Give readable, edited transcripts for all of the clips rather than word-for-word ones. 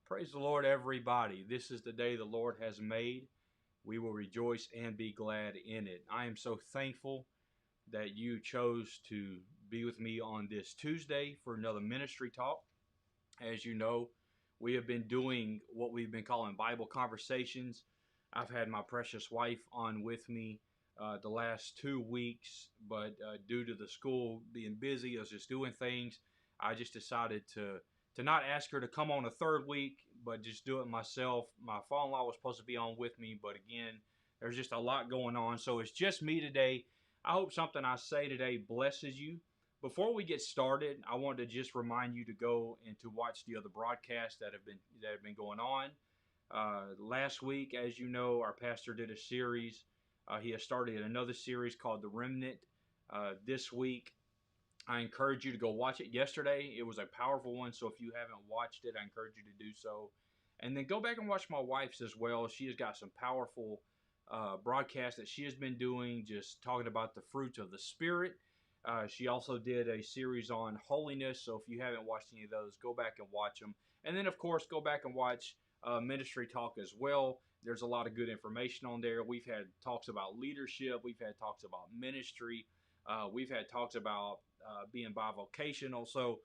Praise the Lord, everybody. This is the day the Lord has made. We will rejoice and be glad in it. I am so thankful that you chose to be with me on this Tuesday for another ministry talk. As you know, we have been doing what we've been calling Bible conversations. I've had my precious wife on with me the last 2 weeks, but due to the school being busy, I was just doing things. I just decided to not ask her to come on a third week, but just do it myself. My father-in-law was supposed to be on with me, but again, there's just a lot going on. So it's just me today. I hope something I say today blesses you. Before we get started, I wanted to just remind you to go and to watch the other broadcasts that have been going on. Last week, as you know, our pastor did a series. He has started another series called The Remnant. This week, I encourage you to go watch it. Yesterday, it was a powerful one, so if you haven't watched it, I encourage you to do so. And then go back and watch my wife's as well. She has got some powerful broadcasts that she has been doing, just talking about the fruits of the Spirit. She also did a series on holiness, so if you haven't watched any of those, go back and watch them. And then, of course, go back and watch Ministry.Talk as well. There's a lot of good information on there. We've had talks about leadership. We've had talks about ministry. We've had talks about being bivocational. So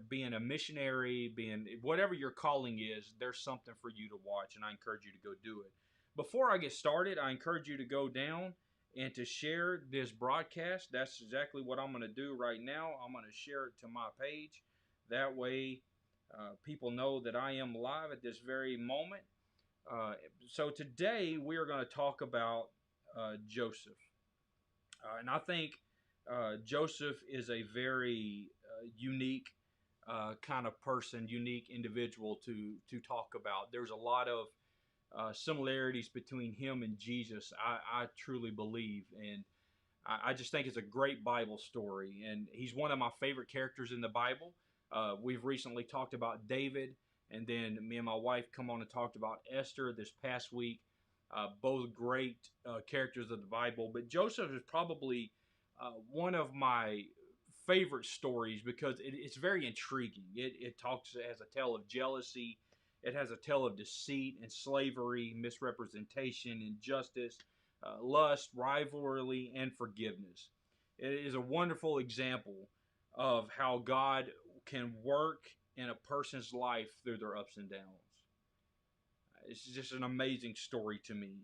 being a missionary, being whatever your calling is, there's something for you to watch, and I encourage you to go do it. Before I get started, I encourage you to go down and to share this broadcast. That's exactly what I'm going to do right now. I'm going to share it to my page. That way, people know that I am live at this very moment. So today, we are going to talk about Joseph. And I think Joseph is a very unique kind of person, unique individual to talk about. There's a lot of similarities between him and Jesus, I truly believe. And I just think it's a great Bible story. And he's one of my favorite characters in the Bible. We've recently talked about David, and then me and my wife come on and talked about Esther this past week. Both great characters of the Bible. But Joseph is probably one of my favorite stories because it's very intriguing. It has a tale of jealousy. It has a tale of deceit and slavery, misrepresentation, injustice, lust, rivalry, and forgiveness. It is a wonderful example of how God can work in a person's life through their ups and downs. It's just an amazing story to me.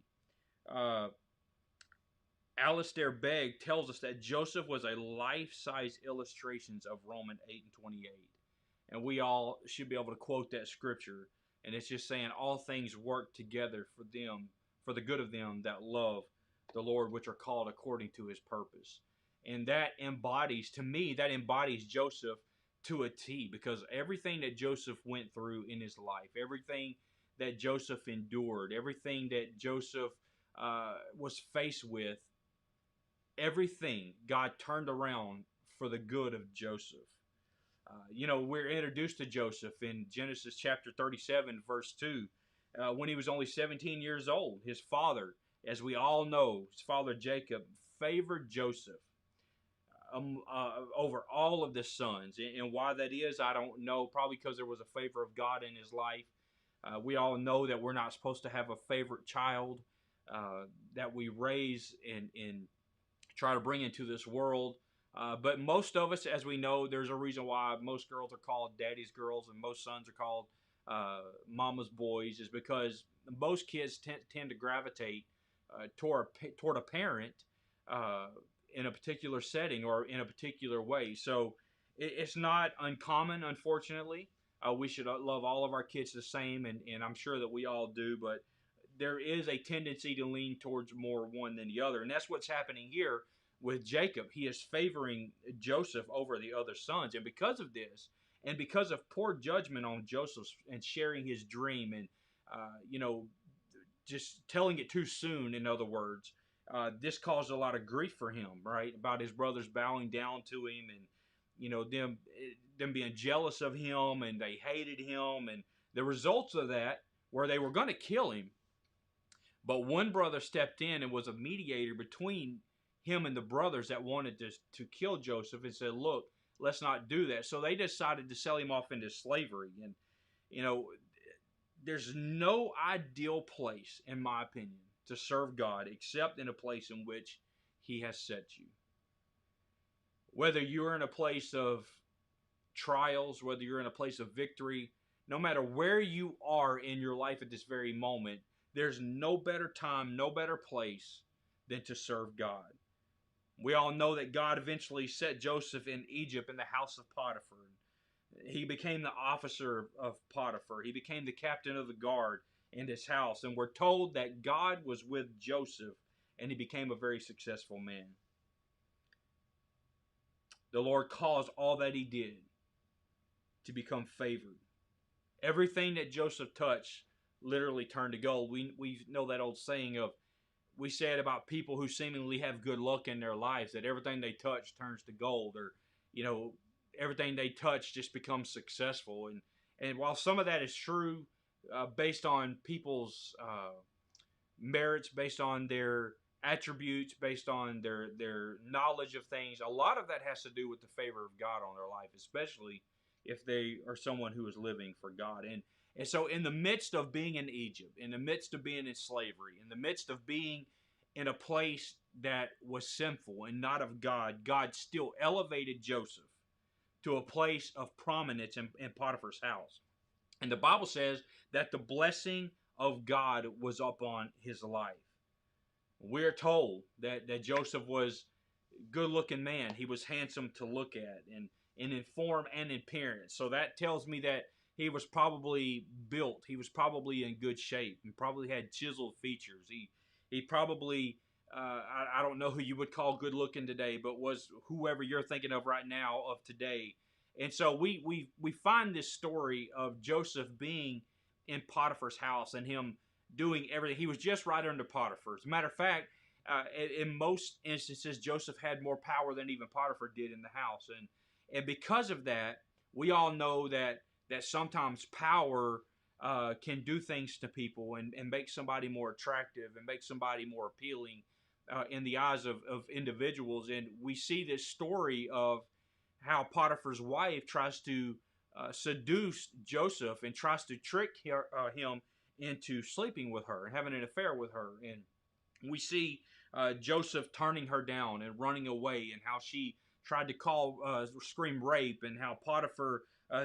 Alistair Begg tells us that Joseph was a life-size illustrations of Romans 8 and 28. And we all should be able to quote that scripture. And it's just saying all things work together for them, for the good of them that love the Lord, which are called according to his purpose. And that embodies, to me, that embodies Joseph to a T, because everything that Joseph went through in his life, everything that Joseph endured, everything that Joseph was faced with, everything God turned around for the good of Joseph. We're introduced to Joseph in Genesis chapter 37, verse 2. When he was only 17 years old, his father, as we all know, his father Jacob, favored Joseph over all of the sons. And why that is, I don't know. Probably because there was a favor of God in his life. We all know that we're not supposed to have a favorite child that we raise and try to bring into this world. But most of us, as we know, there's a reason why most girls are called daddy's girls and most sons are called mama's boys, is because most kids tend to gravitate toward a parent in a particular setting or in a particular way. So it's not uncommon, unfortunately. We should love all of our kids the same, and I'm sure that we all do, but there is a tendency to lean towards more one than the other. And that's what's happening here with Jacob. He is favoring Joseph over the other sons. And because of this, and because of poor judgment on Joseph and sharing his dream and, just telling it too soon, in other words, this caused a lot of grief for him, right? About his brothers bowing down to him and, them being jealous of him, and they hated him. And the results of that were they were going to kill him. But one brother stepped in and was a mediator between him and the brothers that wanted to kill Joseph, and said, look, let's not do that. So they decided to sell him off into slavery. And, there's no ideal place, in my opinion, to serve God except in a place in which He has set you. Whether you're in a place of trials, whether you're in a place of victory, no matter where you are in your life at this very moment, there's no better time, no better place than to serve God. We all know that God eventually set Joseph in Egypt in the house of Potiphar. He became the officer of Potiphar. He became the captain of the guard in his house. And we're told that God was with Joseph and he became a very successful man. The Lord caused all that he did to become favored. Everything that Joseph touched literally turned to gold. We know that old saying of, we say it about people who seemingly have good luck in their lives, that everything they touch turns to gold, or, everything they touch just becomes successful. And while some of that is true, based on people's merits, based on their attributes, based on their knowledge of things, a lot of that has to do with the favor of God on their life, especially if they are someone who is living for God. And so in the midst of being in Egypt, in the midst of being in slavery, in the midst of being in a place that was sinful and not of God, God still elevated Joseph to a place of prominence in Potiphar's house. And the Bible says that the blessing of God was upon his life. We're told that Joseph was a good-looking man. He was handsome to look at, and in form and in appearance. So that tells me that he was probably built. He was probably in good shape and probably had chiseled features. He probably, I don't know who you would call good looking today, but was whoever you're thinking of right now of today. And so we find this story of Joseph being in Potiphar's house and him doing everything. He was just right under Potiphar. As a matter of fact, in most instances, Joseph had more power than even Potiphar did in the house. And because of that, we all know that sometimes power can do things to people and make somebody more attractive and make somebody more appealing in the eyes of individuals. And we see this story of how Potiphar's wife tries to seduce Joseph and tries to trick him into sleeping with her and having an affair with her. And we see Joseph turning her down and running away, and how she tried to scream rape, and how Potiphar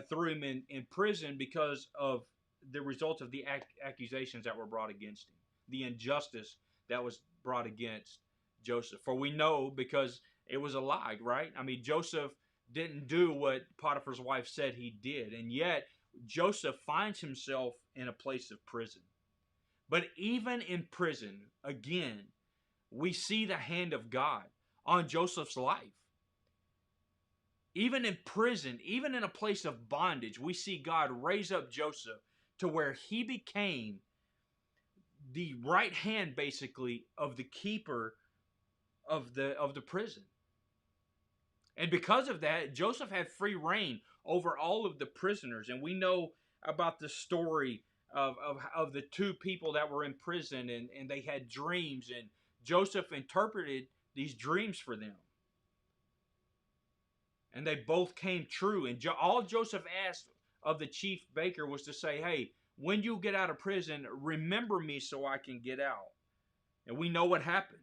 threw him in prison because of the result of the accusations that were brought against him, the injustice that was brought against Joseph. For we know, because it was a lie, right? I mean, Joseph didn't do what Potiphar's wife said he did, and yet Joseph finds himself in a place of prison. But even in prison, again, we see the hand of God on Joseph's life. Even in prison, even in a place of bondage, we see God raise up Joseph to where he became the right hand, basically, of the keeper of the prison. And because of that, Joseph had free reign over all of the prisoners. And we know about the story of the two people that were in prison, and they had dreams, and Joseph interpreted these dreams for them. And they both came true. And all Joseph asked of the chief baker was to say, hey, when you get out of prison, remember me so I can get out. And we know what happened.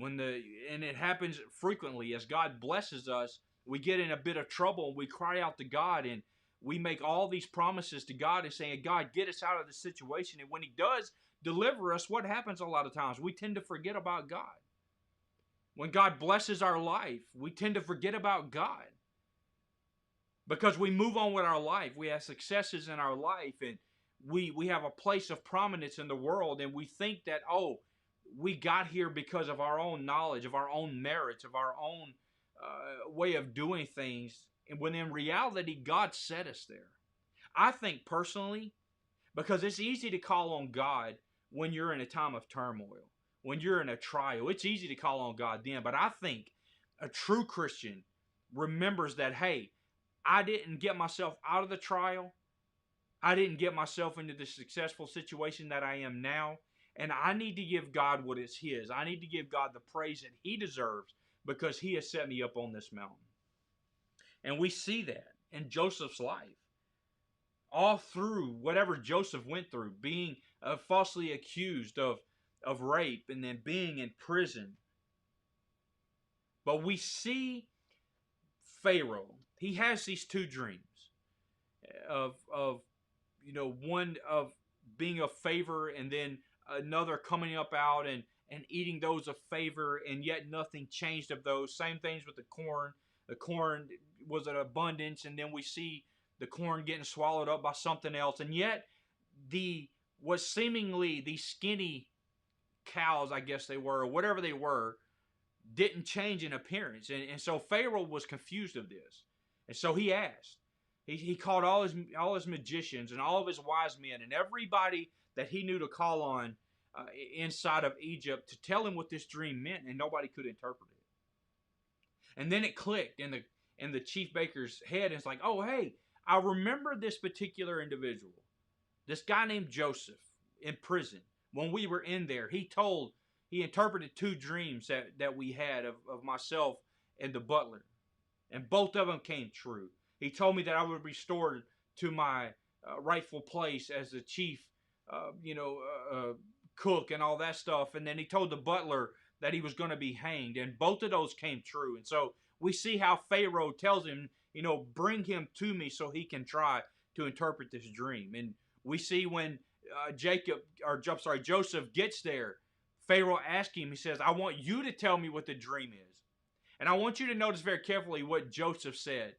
And it happens frequently. As God blesses us, we get in a bit of trouble and we cry out to God, and we make all these promises to God and saying, God, get us out of this situation. And when he does deliver us, what happens a lot of times? We tend to forget about God. When God blesses our life, we tend to forget about God because we move on with our life. We have successes in our life, and we have a place of prominence in the world, and we think that, we got here because of our own knowledge, of our own merits, of our own way of doing things, and when in reality, God set us there. I think personally, because it's easy to call on God when you're in a time of turmoil. When you're in a trial, it's easy to call on God then. But I think a true Christian remembers that, hey, I didn't get myself out of the trial. I didn't get myself into the successful situation that I am now. And I need to give God what is his. I need to give God the praise that he deserves because he has set me up on this mountain. And we see that in Joseph's life. all through whatever Joseph went through, being falsely accused of rape and then being in prison. But we see Pharaoh. He has these two dreams of one of being of favor and then another coming up out and eating those of favor, and yet nothing changed of those. Same things with the corn. The corn was an abundance, and then we see the corn getting swallowed up by something else, and yet was seemingly these skinny cows, I guess they were, or whatever they were, didn't change in appearance. And so Pharaoh was confused of this. And so he asked. He called all his magicians and all of his wise men and everybody that he knew to call on inside of Egypt to tell him what this dream meant, and nobody could interpret it. And then it clicked in the chief baker's head, and it's like, oh, hey, I remember this particular individual, this guy named Joseph in prison. When we were in there, he interpreted two dreams that we had of myself and the butler, and both of them came true. He told me that I would be restored to my rightful place as the chief, cook and all that stuff. And then he told the butler that he was going to be hanged, and both of those came true. And so we see how Pharaoh tells him, bring him to me so he can try to interpret this dream. And we see when Joseph gets there, Pharaoh asks him, he says, I want you to tell me what the dream is. And I want you to notice very carefully what Joseph said.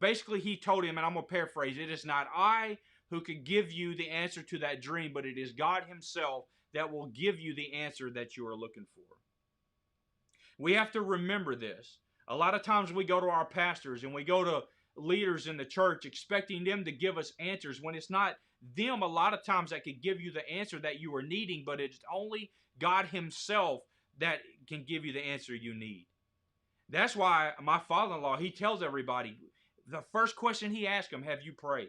Basically, he told him, and I'm going to paraphrase, it is not I who can give you the answer to that dream, but it is God himself that will give you the answer that you are looking for. We have to remember this. A lot of times we go to our pastors and we go to leaders in the church expecting them to give us answers when it's not them a lot of times that can give you the answer that you are needing, but it's only God himself that can give you the answer you need. That's why my father-in-law, he tells everybody, the first question he asks them, have you prayed?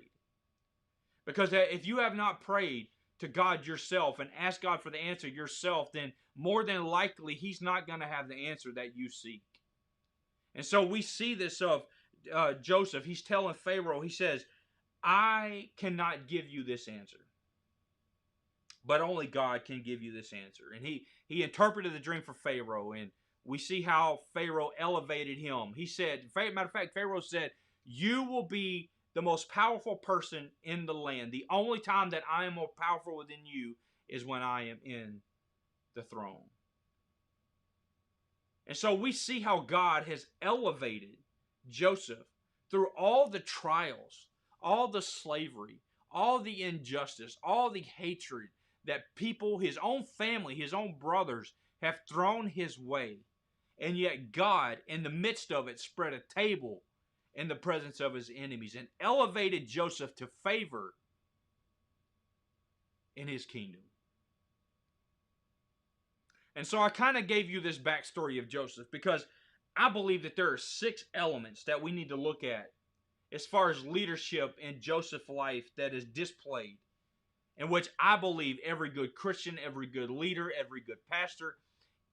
Because if you have not prayed to God yourself and asked God for the answer yourself, then more than likely he's not going to have the answer that you seek. And so we see this of Joseph. He's telling Pharaoh, he says, I cannot give you this answer, but only God can give you this answer. And he interpreted the dream for Pharaoh, and we see how Pharaoh elevated him. He said, matter of fact, Pharaoh said, you will be the most powerful person in the land. The only time that I am more powerful within you is when I am in the throne. And so we see how God has elevated Joseph through all the trials, all the slavery, all the injustice, all the hatred that people, his own family, his own brothers have thrown his way. And yet God, in the midst of it, spread a table in the presence of his enemies and elevated Joseph to favor in his kingdom. And so I kind of gave you this backstory of Joseph because I believe that there are 6 elements that we need to look at as far as leadership in Joseph's life that is displayed, in which I believe every good Christian, every good leader, every good pastor,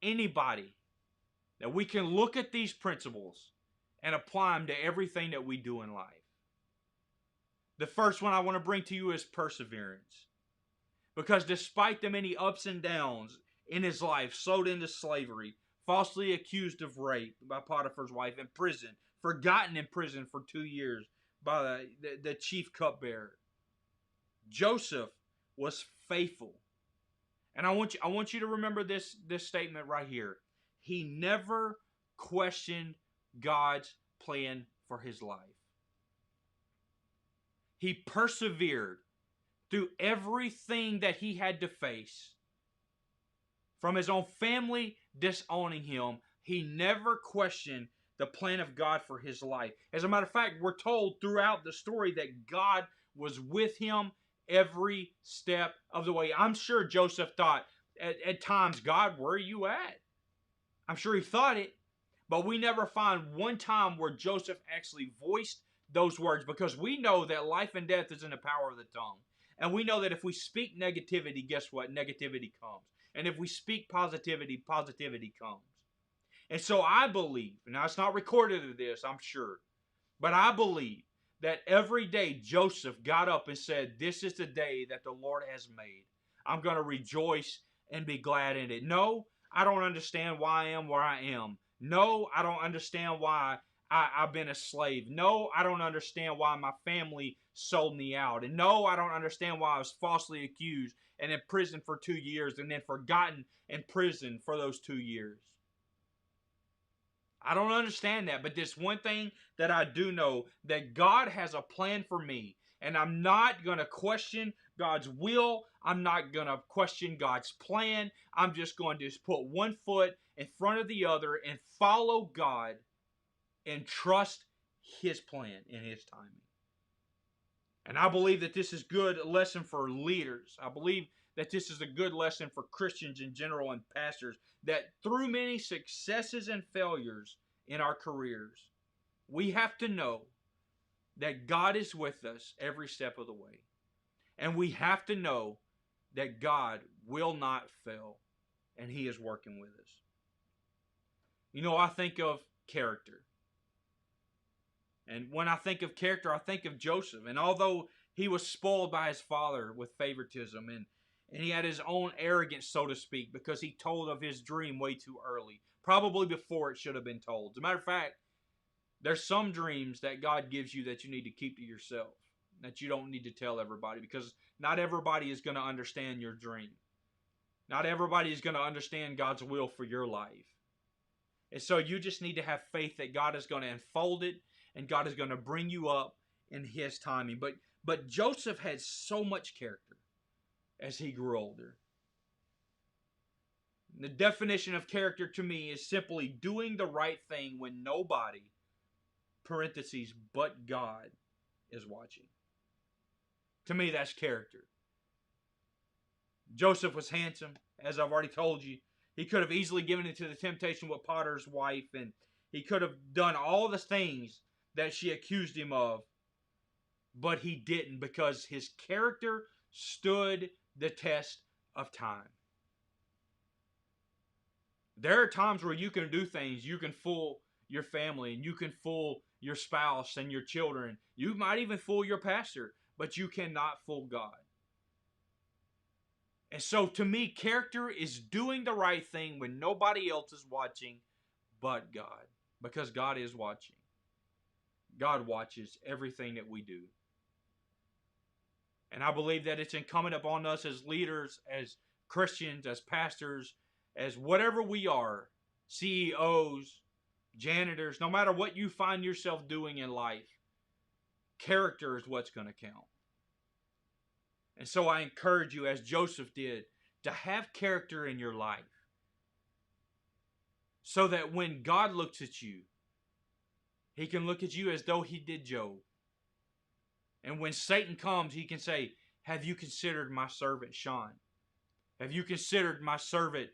anybody, that we can look at these principles and apply them to everything that we do in life. The first one I want to bring to you is perseverance. Because despite the many ups and downs in his life, sold into slavery, falsely accused of rape by Potiphar's wife, in prison, forgotten in prison for 2 years by the chief cupbearer, Joseph was faithful. And I want you to remember this statement right here. He never questioned God's plan for his life. He persevered through everything that he had to face. From his own family disowning him, he never questioned the plan of God for his life. As a matter of fact, we're told throughout the story that God was with him every step of the way. I'm sure Joseph thought at times, God, where are you at? I'm sure he thought it, but we never find one time where Joseph actually voiced those words, because we know that life and death is in the power of the tongue. And we know that if we speak negativity, guess what? Negativity comes. And if we speak positivity, positivity comes. And so I believe, now it's not recorded of this, I'm sure, but I believe that every day Joseph got up and said, "This is the day that the Lord has made. I'm going to rejoice and be glad in it." No, I don't understand why I am where I am. No, I don't understand why I've been a slave. No, I don't understand why my family sold me out. And no, I don't understand why I was falsely accused and in prison for 2 years and then forgotten in prison for those 2 years. I don't understand that, but this one thing that I do know, that God has a plan for me, and I'm not going to question God's will. I'm not going to question God's plan. I'm just going to put one foot in front of the other and follow God and trust His plan and His timing. And I believe that this is a good lesson for leaders. I believe that this is a good lesson for Christians in general and pastors, that through many successes and failures in our careers, we have to know that God is with us every step of the way. And we have to know that God will not fail and He is working with us. You know, I think of character. And when I think of character, I think of Joseph. And although he was spoiled by his father with favoritism, and he had his own arrogance, so to speak, because he told of his dream way too early, probably before it should have been told. As a matter of fact, there's some dreams that God gives you that you need to keep to yourself, that you don't need to tell everybody, because not everybody is going to understand your dream. Not everybody is going to understand God's will for your life. And so you just need to have faith that God is going to unfold it, and God is going to bring you up in His timing. But Joseph had so much character as he grew older. The definition of character to me is simply doing the right thing when nobody, parentheses, but God, is watching. To me, that's character. Joseph was handsome, as I've already told you. He could have easily given into the temptation with Potiphar's wife, and he could have done all the things that she accused him of, but he didn't, because his character stood the test of time. There are times where you can do things, you can fool your family, and you can fool your spouse and your children. You might even fool your pastor, but you cannot fool God. And so to me, character is doing the right thing when nobody else is watching but God, because God is watching. God watches everything that we do. And I believe that it's incumbent upon us as leaders, as Christians, as pastors, as whatever we are, CEOs, janitors, no matter what you find yourself doing in life, character is what's going to count. And so I encourage you, as Joseph did, to have character in your life, so that when God looks at you, He can look at you as though He did Job. And when Satan comes, he can say, "Have you considered my servant Sean? Have you considered my servant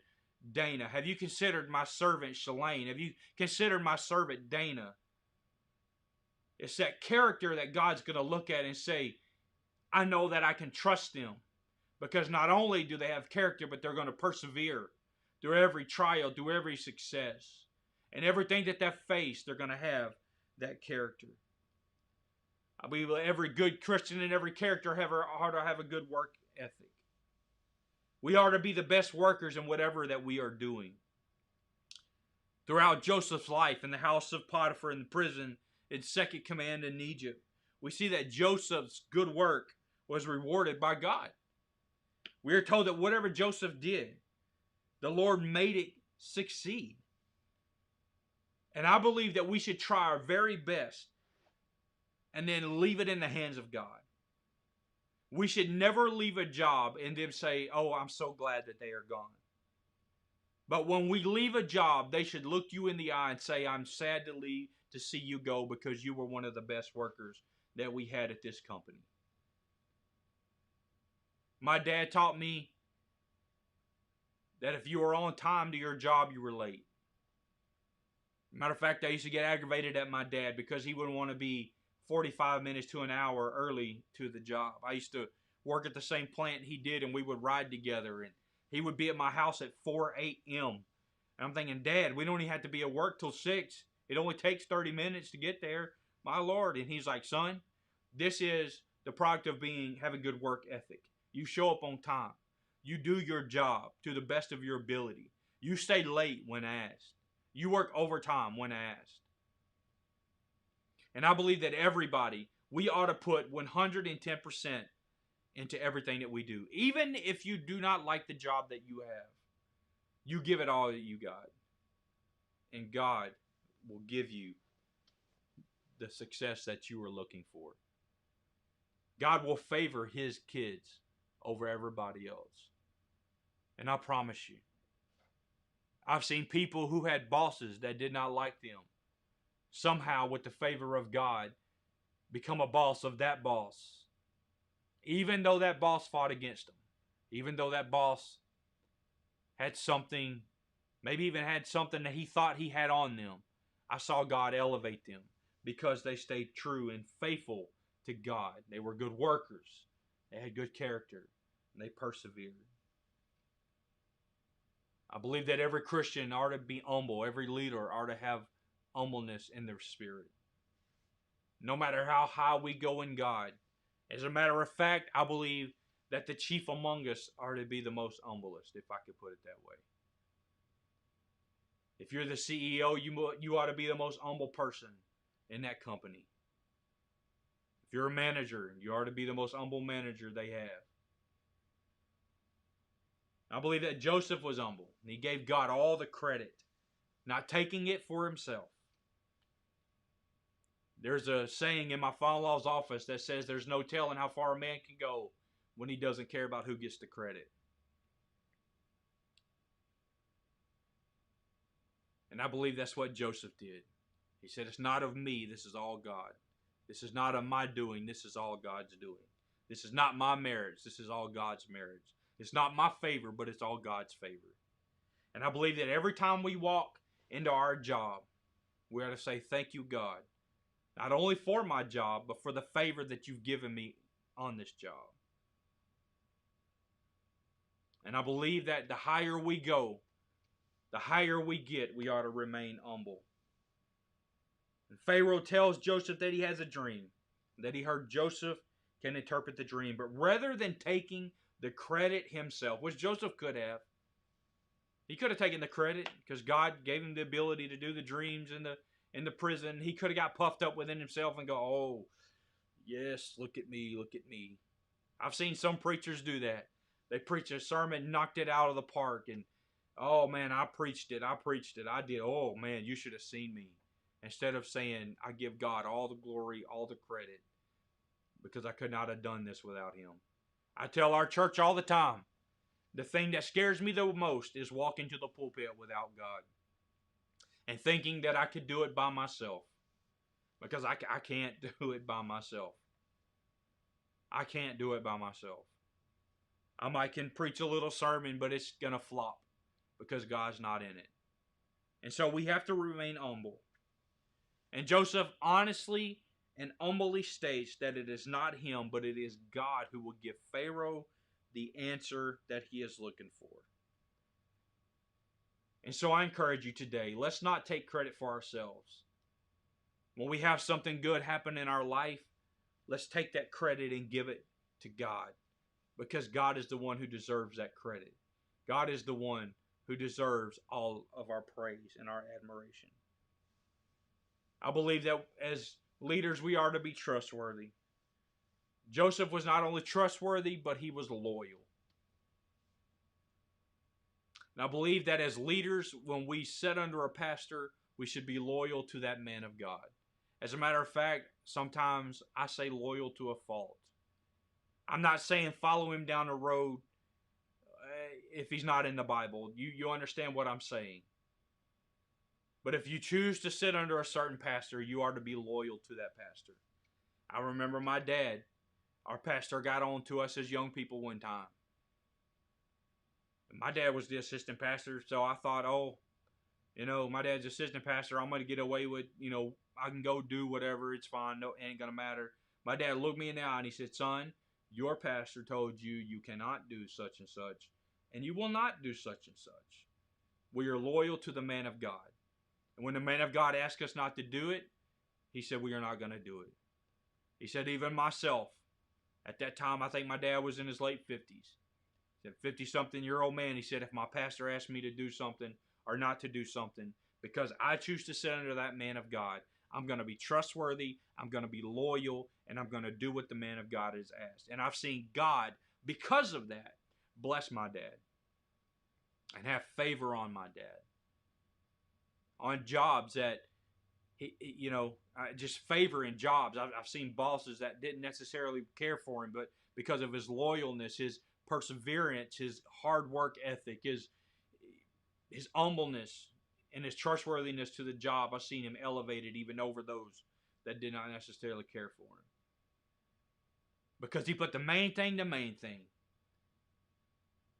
Dana? Have you considered my servant Shalane? Have you considered my servant Dana?" It's that character that God's going to look at and say, "I know that I can trust them," because not only do they have character, but they're going to persevere through every trial, through every success. And everything that they face, they're going to have that character. I believe every good Christian and every character ought to have a good work ethic. We are to be the best workers in whatever that we are doing. Throughout Joseph's life in the house of Potiphar, in the prison, in second command in Egypt, we see that Joseph's good work was rewarded by God. We are told that whatever Joseph did, the Lord made it succeed. And I believe that we should try our very best and then leave it in the hands of God. We should never leave a job and then say, "Oh, I'm so glad that they are gone." But when we leave a job, they should look you in the eye and say, "I'm sad to see you go, because you were one of the best workers that we had at this company." My dad taught me that if you were on time to your job, you were late. Matter of fact, I used to get aggravated at my dad because he would want to be 45 minutes to an hour early to the job. I used to work at the same plant he did, and we would ride together, and he would be at my house at 4 a.m. And I'm thinking, "Dad, we don't even have to be at work till 6. It only takes 30 minutes to get there. My Lord." And he's like, "Son, This is the product of having good work ethic. You show up on time. You do your job to the best of your ability. You stay late when asked. You work overtime when asked. And I believe that everybody, we ought to put 110% into everything that we do. Even if you do not like the job that you have, you give it all that you got. And God will give you the success that you are looking for. God will favor his kids over everybody else. And I promise you, I've seen people who had bosses that did not like them, somehow with the favor of God, become a boss of that boss. Even though that boss fought against them. Even though that boss had something, maybe even had something that he thought he had on them. I saw God elevate them because they stayed true and faithful to God. They were good workers. They had good character. And they persevered. I believe that every Christian ought to be humble. Every leader ought to have humbleness in their spirit. No matter how high we go in God. As a matter of fact, I believe that the chief among us are to be the most humblest, if I could put it that way. If you're the CEO, you ought to be the most humble person in that company. If you're a manager, you ought to be the most humble manager they have. I believe that Joseph was humble. And he gave God all the credit, not taking it for himself. There's a saying in my father-in-law's office that says there's no telling how far a man can go when he doesn't care about who gets the credit. And I believe that's what Joseph did. He said, it's not of me, this is all God. This is not of my doing, this is all God's doing. This is not my marriage, this is all God's marriage. It's not my favor, but it's all God's favor. And I believe that every time we walk into our job, we ought to say, thank you, God. Not only for my job, but for the favor that you've given me on this job. And I believe that the higher we go, the higher we get, we ought to remain humble. And Pharaoh tells Joseph that he has a dream, that he heard Joseph can interpret the dream. But rather than taking the credit himself, which Joseph could have, he could have taken the credit because God gave him the ability to do the dreams in the prison. He could have got puffed up within himself and go, oh, yes, look at me, look at me. I've seen some preachers do that. They preach a sermon, knocked it out of the park, and oh man, I preached it, I did. Oh man, you should have seen me. Instead of saying, I give God all the glory, all the credit, because I could not have done this without him. I tell our church all the time, the thing that scares me the most is walking to the pulpit without God and thinking that I could do it by myself, because I can't do it by myself. I can't do it by myself. I might can preach a little sermon, but it's going to flop because God's not in it. And so we have to remain humble. And Joseph honestly and humbly states that it is not him, but it is God who will give Pharaoh the answer that he is looking for. And so I encourage you today, let's not take credit for ourselves. When we have something good happen in our life, let's take that credit and give it to God, because God is the one who deserves that credit. God is the one who deserves all of our praise and our admiration. I believe that as leaders, we are to be trustworthy. Joseph was not only trustworthy, but he was loyal. And I believe that as leaders, when we sit under a pastor, we should be loyal to that man of God. As a matter of fact, sometimes I say loyal to a fault. I'm not saying follow him down the road if he's not in the Bible. You understand what I'm saying. But if you choose to sit under a certain pastor, you are to be loyal to that pastor. I remember my dad, our pastor, got on to us as young people one time. My dad was the assistant pastor, so I thought, my dad's assistant pastor, I'm going to get away with, I can go do whatever, it's fine, no, it ain't going to matter. My dad looked me in the eye and he said, son, your pastor told you you cannot do such and such, and you will not do such and such. We are loyal to the man of God. And when the man of God asked us not to do it, he said we are not going to do it. He said, even myself, at that time, I think my dad was in his late 50s. He said, 50-something-year-old man, he said, if my pastor asked me to do something or not to do something, because I choose to sit under that man of God, I'm going to be trustworthy, I'm going to be loyal, and I'm going to do what the man of God has asked. And I've seen God, because of that, bless my dad and have favor on my dad. On jobs that, just favor in jobs. I've seen bosses that didn't necessarily care for him, but because of his loyalness, his perseverance, his hard work ethic, his humbleness, and his trustworthiness to the job, I've seen him elevated even over those that did not necessarily care for him. Because he put the main thing,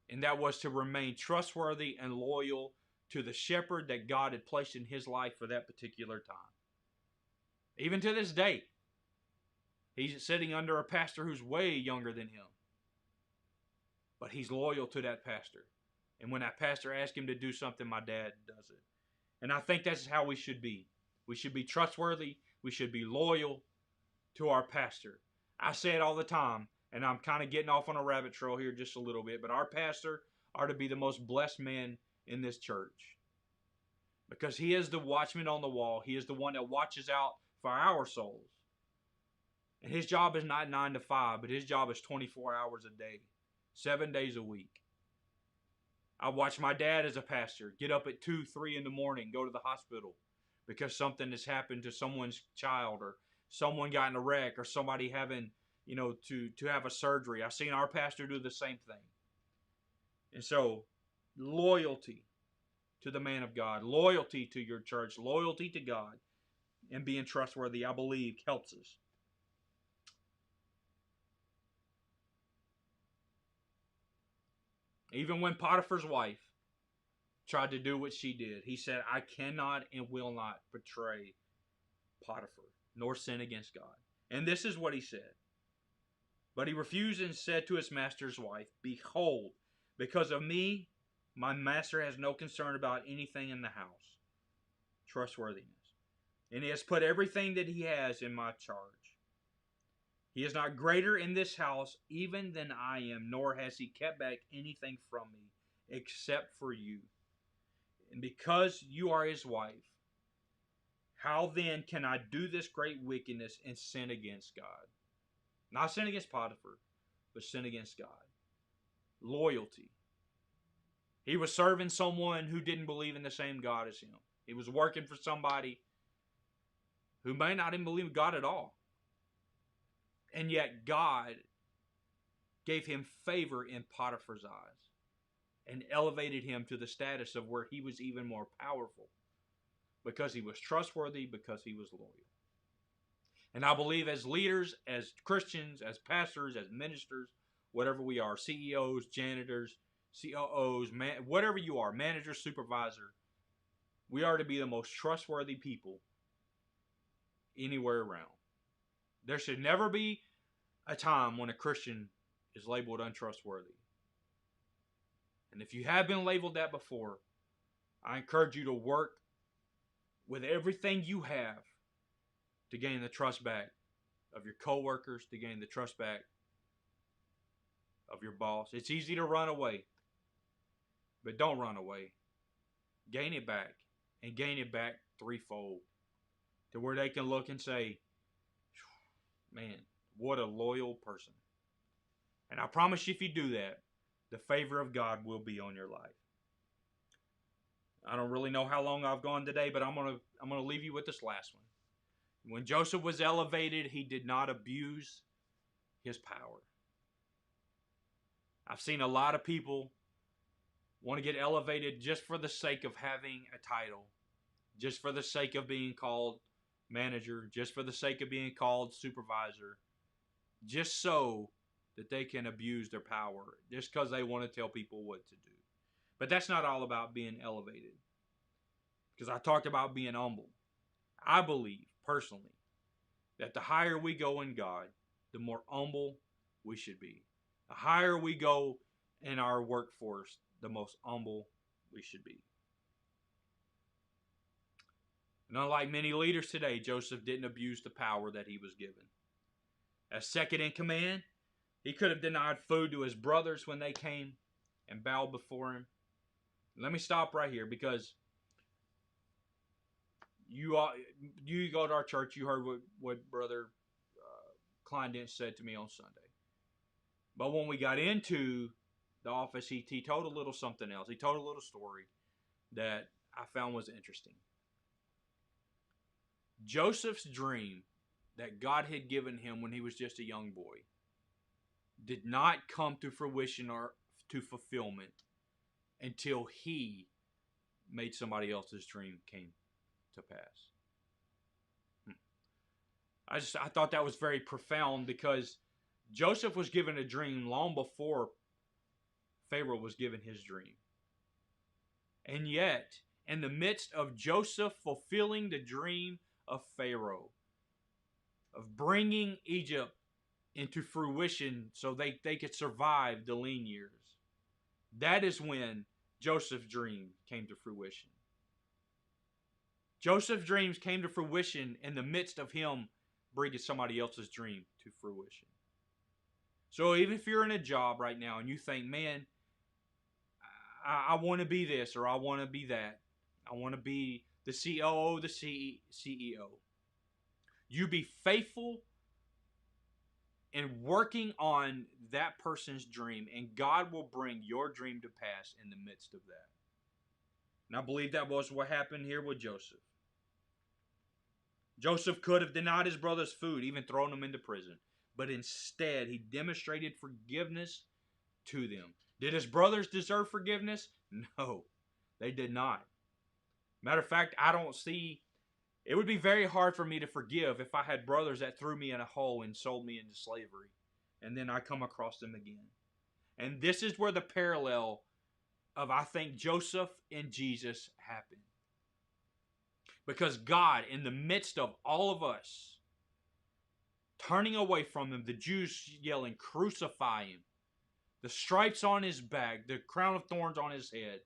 and that was to remain trustworthy and loyal to the shepherd that God had placed in his life for that particular time. Even to this day, he's sitting under a pastor who's way younger than him. But he's loyal to that pastor. And when that pastor asks him to do something, my dad does it. And I think that's how we should be. We should be trustworthy. We should be loyal to our pastor. I say it all the time, and I'm kind of getting off on a rabbit trail here just a little bit, but our pastor are to be the most blessed man in this church. Because he is the watchman on the wall. He is the one that watches out for our souls. And his job is not 9 to 5, but his job is 24 hours a day, 7 days a week. I watch my dad as a pastor get up at 2, 3 in the morning, go to the hospital because something has happened to someone's child, or someone got in a wreck, or somebody having, to have a surgery. I've seen our pastor do the same thing. And so, loyalty to the man of God, loyalty to your church, loyalty to God, and being trustworthy, I believe, helps us. Even when Potiphar's wife tried to do what she did, he said, I cannot and will not betray Potiphar, nor sin against God. And this is what he said. But he refused and said to his master's wife, behold, because of me, my master has no concern about anything in the house. Trustworthiness. And he has put everything that he has in my charge. He is not greater in this house even than I am, nor has he kept back anything from me, except for you. And because you are his wife, how then can I do this great wickedness and sin against God? Not sin against Potiphar, but sin against God. Loyalty. He was serving someone who didn't believe in the same God as him. He was working for somebody who may not even believe in God at all. And yet God gave him favor in Potiphar's eyes and elevated him to the status of where he was even more powerful because he was trustworthy, because he was loyal. And I believe as leaders, as Christians, as pastors, as ministers, whatever we are, CEOs, janitors, COOs, whatever you are, manager, supervisor, we are to be the most trustworthy people anywhere around. There should never be a time when a Christian is labeled untrustworthy. And if you have been labeled that before, I encourage you to work with everything you have to gain the trust back of your coworkers, to gain the trust back of your boss. It's easy to run away, but don't run away. Gain it back, and gain it back threefold, to where they can look and say, man, what a loyal person. And I promise you, if you do that, the favor of God will be on your life. I don't really know how long I've gone today, but I'm gonna leave you with this last one. When Joseph was elevated, he did not abuse his power. I've seen a lot of people want to get elevated just for the sake of having a title, just for the sake of being called manager, just for the sake of being called supervisor, just so that they can abuse their power, just because they want to tell people what to do. But that's not all about being elevated, because I talked about being humble. I believe, personally, that the higher we go in God, the more humble we should be. The higher we go in our workforce, the most humble we should be. And unlike many leaders today, Joseph didn't abuse the power that he was given. as second in command. He could have denied food to his brothers when they came and bowed before him. Let me stop right here, because you go to our church. You heard what Brother Klein said to me on Sunday. But when we got into the office, he told a little something else. He told a little story that I found was interesting. Joseph's dream that God had given him when he was just a young boy did not come to fruition or to fulfillment until he made somebody else's dream came to pass. I thought that was very profound, because Joseph was given a dream long before Pharaoh was given his dream. And yet, in the midst of Joseph fulfilling the dream of Pharaoh, of bringing Egypt into fruition so they could survive the lean years, that is when Joseph's dream came to fruition. Joseph's dreams came to fruition in the midst of him bringing somebody else's dream to fruition. So even if you're in a job right now and you think, man, I want to be this or I want to be that, I want to be the COO, the CEO, you be faithful in working on that person's dream, and God will bring your dream to pass in the midst of that. And I believe that was what happened here with Joseph. Joseph could have denied his brothers food, even thrown them into prison. But instead, he demonstrated forgiveness to them. Did his brothers deserve forgiveness? No, they did not. Matter of fact, I don't see... It would be very hard for me to forgive if I had brothers that threw me in a hole and sold me into slavery, and then I come across them again. And this is where the parallel of, I think, Joseph and Jesus happened. Because God, in the midst of all of us turning away from him, the Jews yelling, "Crucify him," the stripes on his back, the crown of thorns on his head,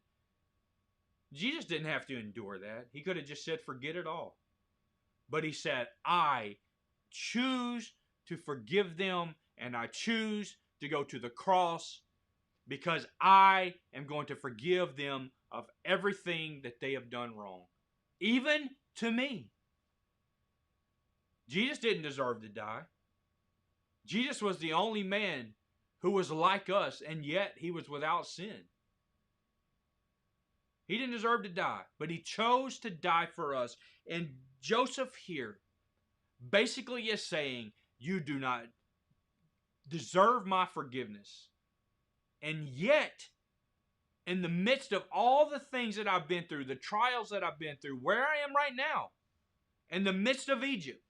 Jesus didn't have to endure that. He could have just said, "Forget it all." But he said, "I choose to forgive them, and I choose to go to the cross because I am going to forgive them of everything that they have done wrong, even to me." Jesus didn't deserve to die. Jesus was the only man who was like us, and yet he was without sin. He didn't deserve to die, but he chose to die for us. And Joseph here basically is saying, you do not deserve my forgiveness. And yet, in the midst of all the things that I've been through, the trials that I've been through, where I am right now, in the midst of Egypt,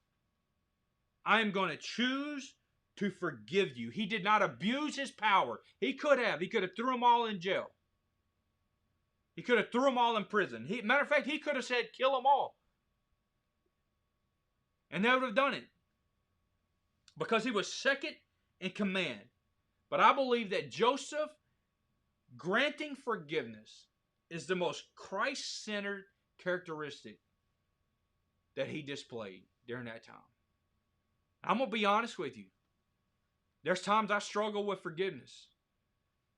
I am going to choose to forgive you. He did not abuse his power. He could have. He could have threw them all in jail. He could have threw them all in prison. Matter of fact, he could have said, "Kill them all." And they would have done it, because he was second in command. But I believe that Joseph granting forgiveness is the most Christ-centered characteristic that he displayed during that time. I'm going to be honest with you. There's times I struggle with forgiveness.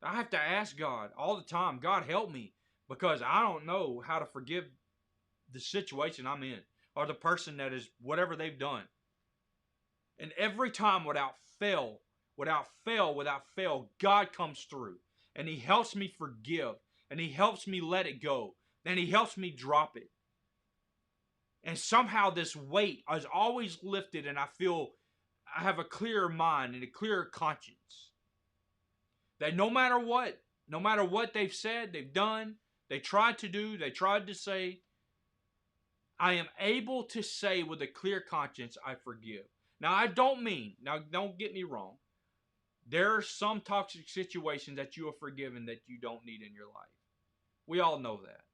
I have to ask God all the time, "God, help me," because I don't know how to forgive the situation I'm in or the person that is whatever they've done. And every time, without fail, God comes through. And he helps me forgive. And he helps me let it go. And he helps me drop it. And somehow this weight is always lifted, and I feel I have a clearer mind and a clearer conscience. That no matter what they've said, they've done, they tried to do, they tried to say, I am able to say with a clear conscience, I forgive. Now, don't get me wrong. There are some toxic situations that you have forgiven that you don't need in your life. We all know that.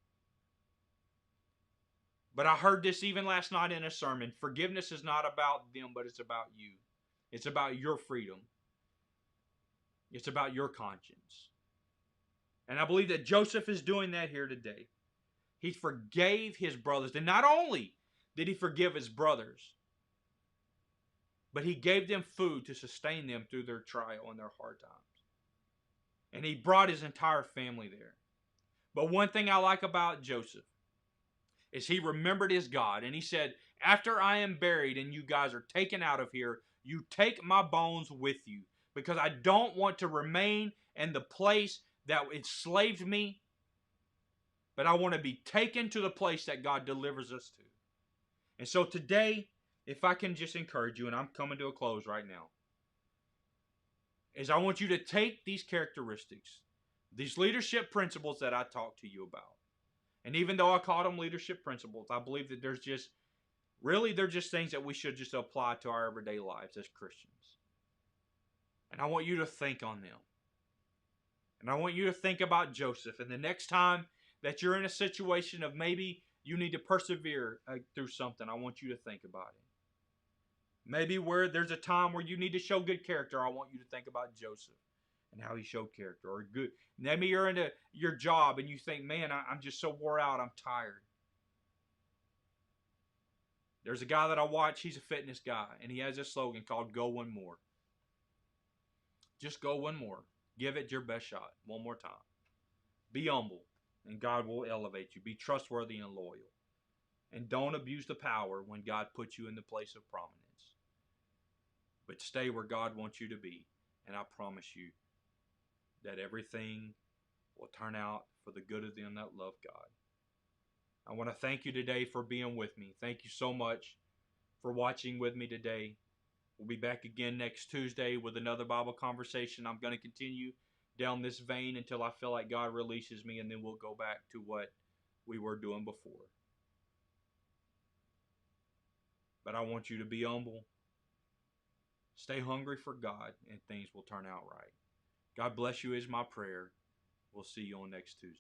But I heard this even last night in a sermon. Forgiveness is not about them, but it's about you. It's about your freedom. It's about your conscience. And I believe that Joseph is doing that here today. He forgave his brothers. And not only did he forgive his brothers, but he gave them food to sustain them through their trial and their hard times. And he brought his entire family there. But one thing I like about Joseph is he remembered his God. And he said, after I am buried and you guys are taken out of here, you take my bones with you, because I don't want to remain in the place that enslaved me, but I want to be taken to the place that God delivers us to. And so today, if I can just encourage you, and I'm coming to a close right now, is I want you to take these characteristics, these leadership principles that I talked to you about. And even though I call them leadership principles, I believe that they're just things that we should just apply to our everyday lives as Christians. And I want you to think on them. And I want you to think about Joseph. And the next time that you're in a situation of maybe you need to persevere through something, I want you to think about it. Maybe where there's a time where you need to show good character, I want you to think about Joseph and how he showed character. Or good. Maybe you're in your job and you think, man, I'm just so wore out, I'm tired. There's a guy that I watch, he's a fitness guy, and he has a slogan called Go One More. Just go one more. Give it your best shot one more time. Be humble, and God will elevate you. Be trustworthy and loyal. And don't abuse the power when God puts you in the place of prominence. But stay where God wants you to be, and I promise you that everything will turn out for the good of them that love God. I want to thank you today for being with me. Thank you so much for watching with me today. We'll be back again next Tuesday with another Bible conversation. I'm going to continue down this vein until I feel like God releases me, and then we'll go back to what we were doing before. But I want you to be humble. Stay hungry for God, and things will turn out right. God bless you is my prayer. We'll see you on next Tuesday.